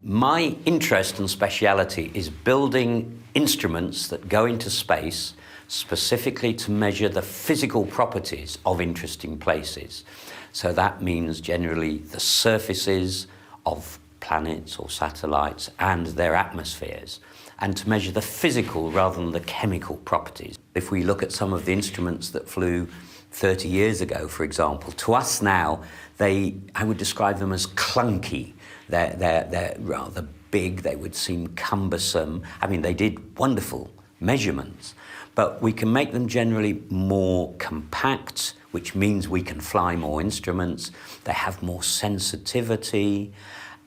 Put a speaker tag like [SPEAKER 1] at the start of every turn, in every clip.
[SPEAKER 1] My interest and speciality is building instruments that go into space specifically to measure the physical properties of interesting places. So that means generally the surfaces of planets or satellites and their atmospheres, and to measure the physical rather than the chemical properties. If we look at some of the instruments that flew 30 years ago, for example, to us now, I would describe them as clunky. They're rather big, they would seem cumbersome. I mean, they did wonderful measurements, but we can make them generally more compact, which means we can fly more instruments. They have more sensitivity,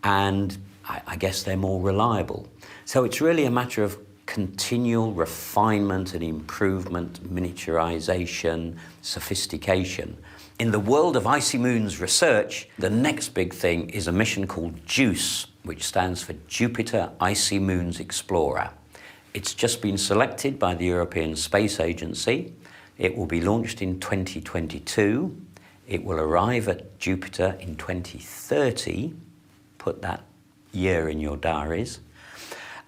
[SPEAKER 1] and I guess they're more reliable. So it's really a matter of continual refinement and improvement, miniaturization, sophistication. In the world of Icy Moons research, the next big thing is a mission called JUICE, which stands for Jupiter Icy Moons Explorer. It's just been selected by the European Space Agency. It will be launched in 2022. It will arrive at Jupiter in 2030. Put that year in your diaries.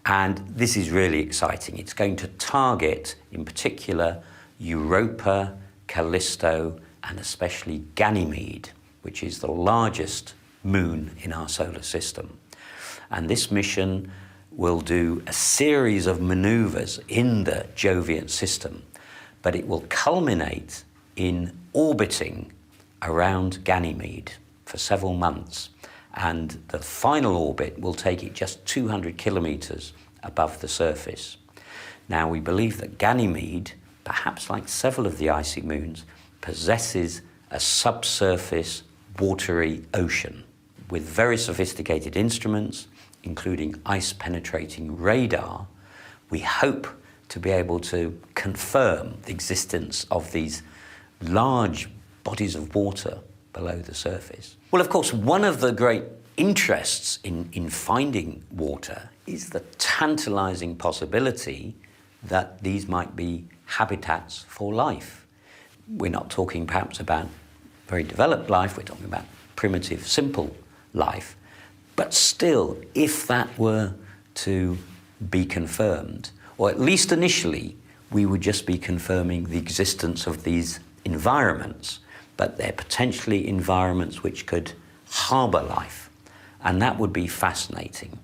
[SPEAKER 1] And this is really exciting. It's going to target, in particular, Europa, Callisto, and especially Ganymede, which is the largest moon in our solar system. And this mission will do a series of maneuvers in the Jovian system, but it will culminate in orbiting around Ganymede for several months. And the final orbit will take it just 200 kilometers above the surface. Now, we believe that Ganymede, perhaps like several of the icy moons, possesses a subsurface watery ocean with very sophisticated instruments, including ice-penetrating radar. We hope to be able to confirm the existence of these large bodies of water below the surface. Well, of course, one of the great interests in finding water is the tantalizing possibility that these might be habitats for life. We're not talking perhaps about very developed life, we're talking about primitive, simple life. But still, if that were to be confirmed, or at least initially, we would just be confirming the existence of these environments, but they're potentially environments which could harbour life. And that would be fascinating.